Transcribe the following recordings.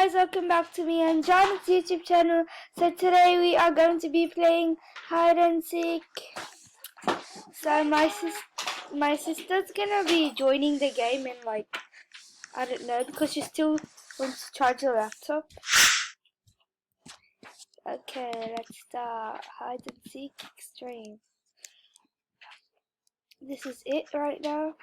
guys, welcome back to me and John's YouTube channel. So today we are going to be playing hide and seek. So my sister's gonna be joining the game in like, I don't know, because she still wants to charge her laptop. Okay, let's start hide and seek extreme. This is it right now.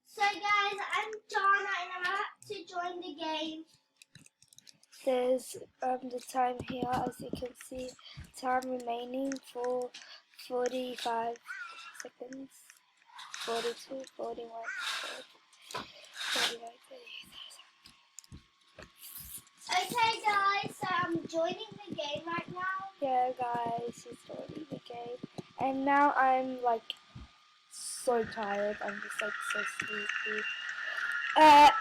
So guys, I'm Donna and I'm about to join the game. There's the time here, as you can see, time remaining for 45 seconds, 42, 41, 49, 30. Okay guys, so I'm joining the game right now. Yeah guys, she's joining the game. And now I'm like so tired, I'm just like so sleepy. Yeah!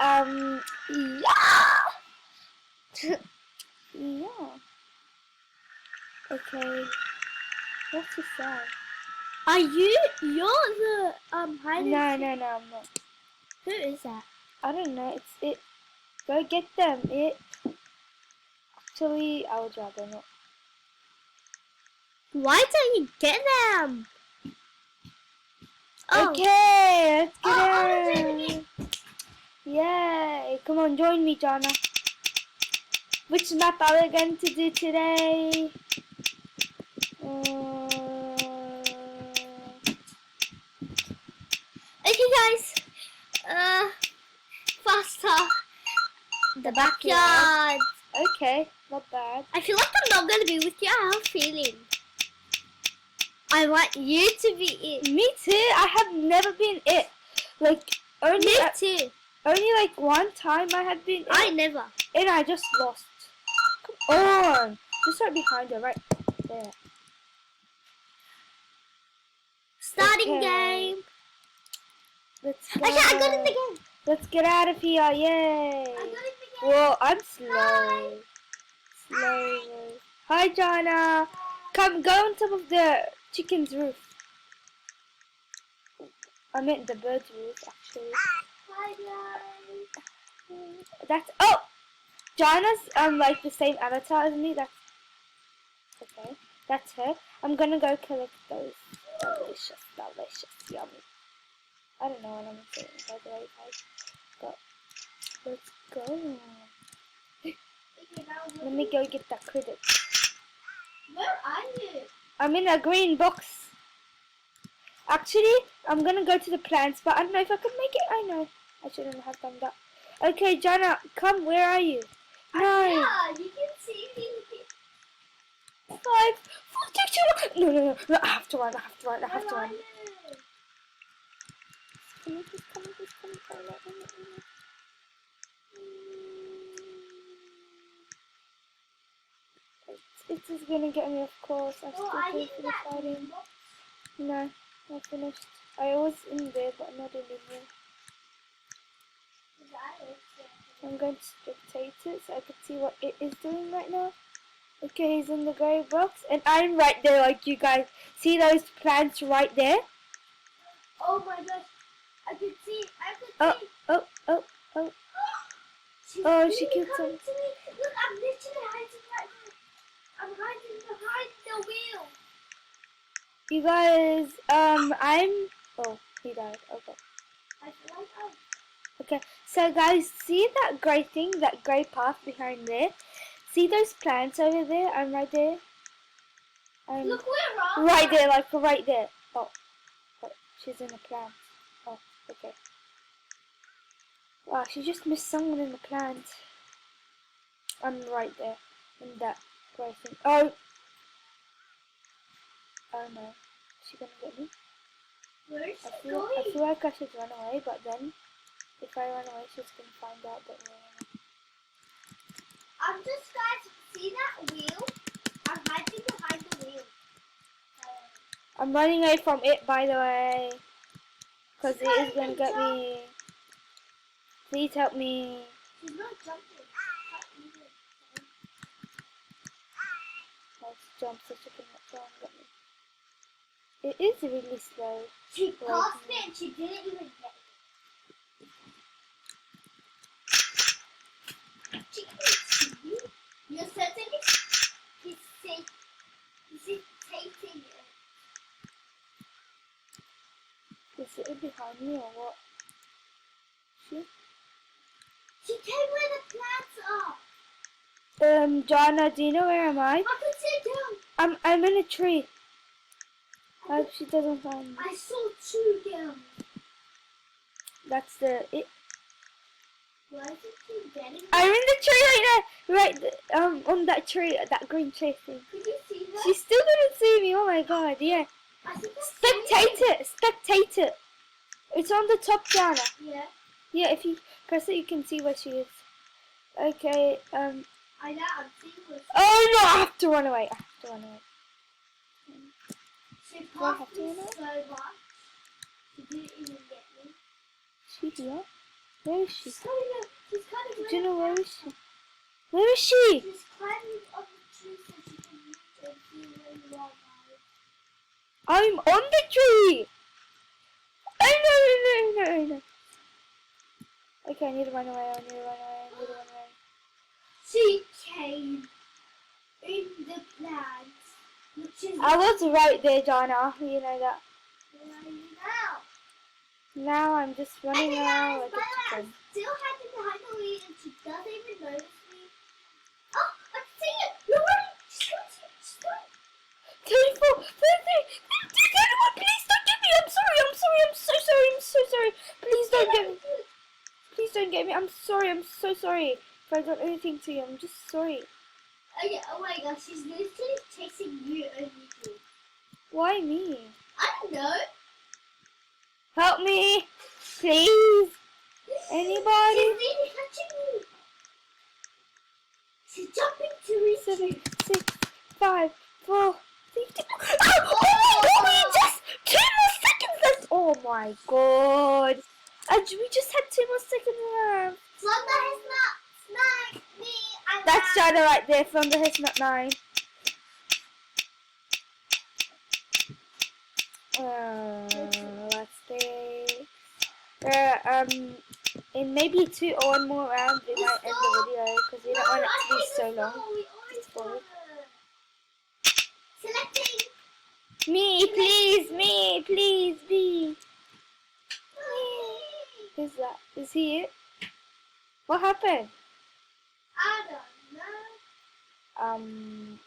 Yeah. Okay. What's this sound? Are you're the hiding? No, I'm not. Who is that? I don't know. It's it. Go get them. It. Actually, I would rather not. Why don't you get them? Oh. Okay, let's get out. Yay! Come on, join me, Jana. Which map are we going to do today? Okay guys, faster. The backyard. Okay, not bad. I feel like I'm not going to be with you. I have a feeling. I want you to be it. Me too. I have never been it. Like only. Me too. Only like one time I had been it. I never. And I just lost. Come on. Just right behind her, right there. Starting game. Let's go. Okay, I got in the game. Let's get out of here. Yay. I got in the game. Whoa, I'm slow. Hi. Slow. Hi, Jana. Come, go on top of the chicken's roof. I meant the bird's roof, actually. Hi, guys. That's, oh! Jana's like the same avatar as me. That's okay. That's her. I'm gonna go collect those. Delicious, yummy. I don't know what I'm saying, by the way, guys. But let's go. Let me go get that credit. Where are you? I'm in a green box. Actually, I'm gonna go to the plants, but I don't know if I can make it. I know. I shouldn't have done that. Okay, Jana, come. Where are you? No. Yeah, you can see me. 5, 4, 2, 2. No. I have to run. Can you just come? It's just gonna get me, of course. I'm still going for the fighting. No, I finished. I was in there, but not anymore. I'm going to spectate it so I can see what it is doing right now. Okay, he's in the grey box, and I'm right there like you guys. See those plants right there? Oh my gosh, I can see. Oh. Oh, she killed some. Look, I'm literally hiding right now. I'm hiding behind the wheel. You guys, oh, he died. Okay. I feel like I'm... Okay, so guys, see that grey thing, that grey path behind there? See those plants over there? I'm right there. Look, we're wrong. Right there, like right there. Oh, she's in a plant. Oh, okay. Wow, she just missed someone in the plant. I'm right there, in that grey thing. Oh no. Is she gonna get me? Where is she I going? feel like I should run away, but then if I run away, she's gonna find out that we're running. I'm just, guys, see that wheel? I'm hiding behind the wheel. I'm running away from it, by the way, because it is gonna get me. Please help me. She's not jumping. Let's jump so she can not try and get me. It is really slow. She passed me and she didn't even get it. on me or what? She came where the plants are. Jana, do you know where am I? I can see them. I'm in a tree. I hope she doesn't find me. I saw 2 girls. That's it. Why is it keep getting me? I'm in the tree right now. Right, on that tree, that green tree thing. Did you see her? She still didn't see me. Oh my god, yeah. I think I Spectate it. It's on the top, Jana. Yeah. Yeah, if you press it, you can see where she is. Okay, I know, I'm seeing her. Oh no, I have to run away. She Do I passed have to me run away? so much. She didn't even get me. She here? Where is she? She's kind of Do you know where is she? Where is she? She's climbing on the tree so she can reach and see where you are, guys. I'm on the tree. I know. Okay, I need to run away. She came in the plants, which is I was right there, Jana. You know that. where are you now? Now I'm just running around like By the way, a I'm chicken. still hiding behind the lead and she doesn't even notice me. Oh, I can see it! You're running! She's coming! 34, 31, please don't get me. I'm sorry. I'm so sorry. Please don't get me. Please don't get me. I'm sorry. I'm so sorry. If I done anything to you, I'm just sorry. Oh, yeah, oh my gosh, she's literally chasing you only you. Why me? I don't know. Help me, please. Anybody? She's really catching me. She's jumping to reach 7, you. 6, 5, 4, 3, 2. Oh, just 2 more seconds left. Oh my god. We just had 2 more seconds left. Flounder has not smacked me. That's Jada right there. Flounder has not 9. Let's see. In maybe 2 or 1 more round, we might end the video because we don't want it to be so long. It's boring. Selecting. Me, please, be. Who's that? Is he it? What happened? I don't know.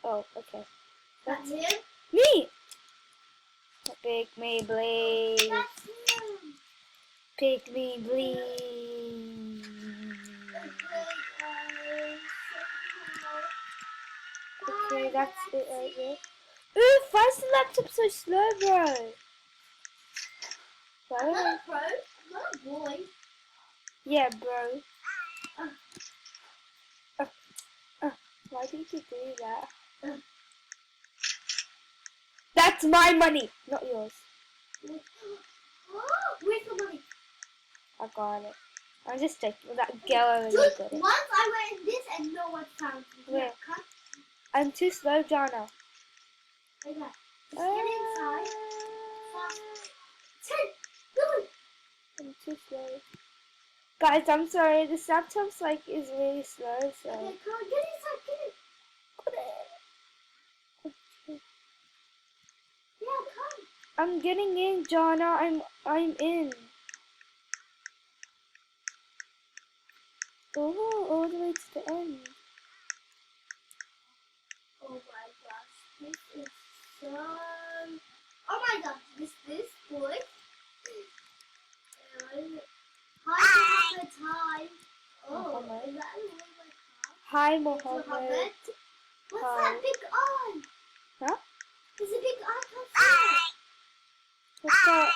Oh, okay. That's him. Me! Pick me, please. That's him. Pick me, please. Okay, that's it right there. Ooh, why is the laptop so slow, bro? I'm not a pro. I'm not a boy. Yeah, bro. Why did you do that? That's my money, not yours. Where's the money? I got it. I'm just taking that girl over there got it. Once I went in this and no one found me. Where? Yeah, come. I'm too slow, Jana. Like that. Just get inside. Fast. 10, 9. I'm too slow. Guys, I'm sorry. This laptop's like is really slow, so. Okay, come on, get inside, get in. Yeah, come. I'm getting in, Jana. I'm in. Oh, all the way to the end. Oh my gosh, this is so. Oh my gosh, this boy. Hi, Mohammed. Hi. Oh, Mohammed. is that the way my car? Hi, Mohammed. What's Hi. that big eye? Huh? There's a big eye. Can't What's that?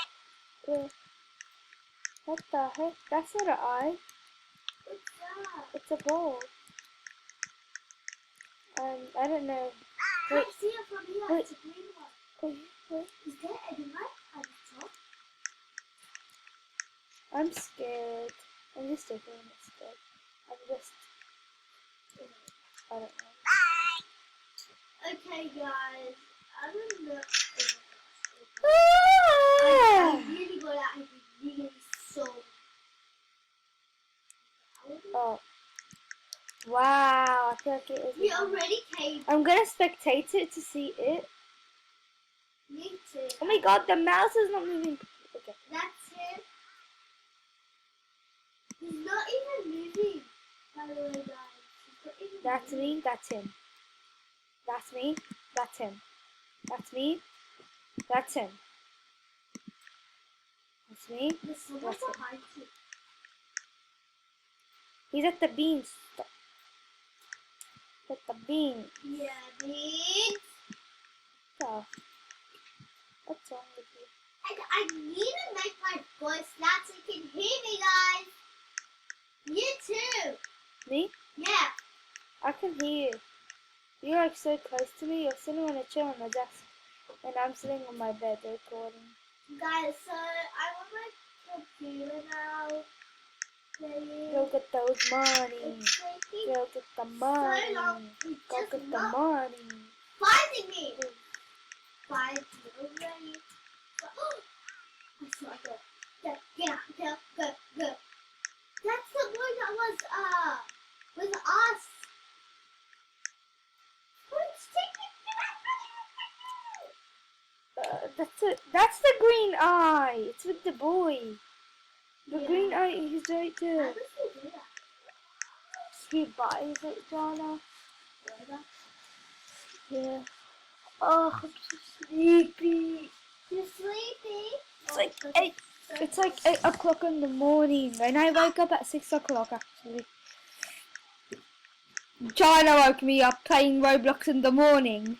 What the heck? That's not an eye. see it. What's that? It's a ball. I don't know. I Wait. can't see it from here. Wait. It's a green one. Wait. Is there any light at the top? I'm scared. I'm just joking. I'm not scared. I don't know. Okay, guys. I don't know. Ah! I really got out of here really so. Oh. Wow. I feel like it is. We already came. I'm gonna spectate it to see it. Me too. Oh my god, the mouse is not moving. Okay. That's him. He's not even moving. By the way, guys. He's not even That's moving. me, that's him. That's me, that's him. That's me, that's him. That's me, There's someone that's him. behind you. He's at the beans. At the bean. Yeah, bitch. So, what's wrong with you? And I need to make my voice loud so you can hear me, guys. You too. Me? Yeah. I can hear you. You're like so close to me. You're sitting on a chair on the desk, and I'm sitting on my bed recording. Guys, so I'm on my computer now. Go get those money. It's taking Go get the money. so long. It's Go just get the not money. finding me. Find you already. I saw it. Go. That's the one that was with us. What's taking That's it. That's the green eye. It's with the boy. The Yeah. green eye is right How there. does he do that? He buys it, Jana. Yeah. Oh, I'm so sleepy. You're sleepy? It's like 8. It's like 8 o'clock in the morning, and I wake up at 6 o'clock actually. China woke me up playing Roblox in the morning.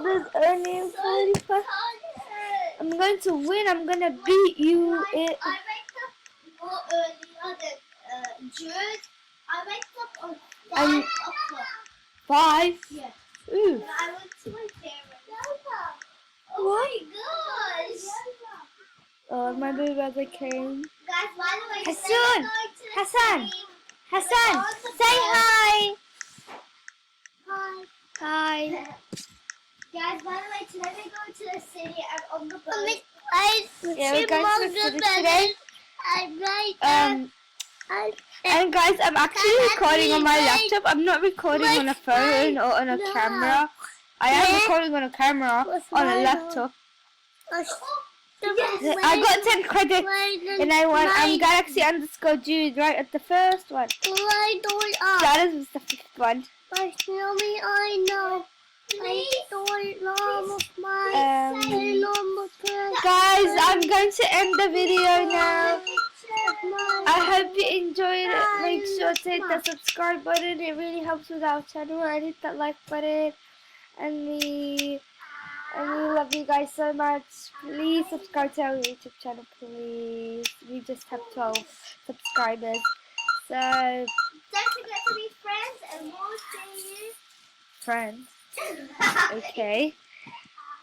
There's only 45. I'm going to win. I'm gonna beat you. I wake up more earlier than Jude. I wake up on 5 o'clock. 5. Yeah. Ooh. And I went to my parents. What? Oh my gosh. Oh, my baby brother came. Guys, by the way, Hassan! today we're going to the Hassan! stream. Hassan, say hi. Hi. Hi. Guys, by the way, today we're going to the city and on the boat. Yeah, we're going to the city today. And guys, I'm actually recording on my laptop. I'm not recording on a phone or on a camera. I am recording on a camera on a laptop. I got 10 credits and I'm Galaxy_Jude right at the first one. That was the 5th one. Mommy, I know. Guys, I'm going to end the video now. I hope you enjoyed it. Make sure to hit the subscribe button. It really helps with our channel. And hit that like button. And we love you guys so much. Please subscribe to our YouTube channel, please. We just have 12 subscribers. So, Don't forget to be friends and we'll see you. friends. Okay.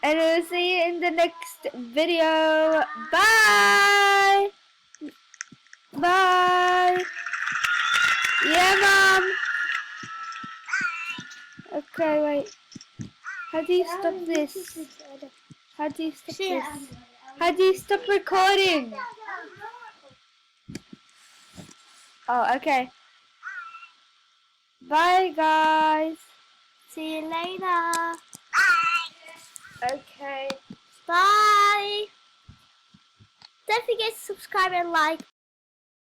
And we'll see you in the next video. Bye. Bye. Yeah, Mom. Okay, wait. How do you stop this? How do you stop this? How do you stop recording? Oh, okay. Bye, guys. See you later. Okay. Bye. Don't forget to subscribe and like.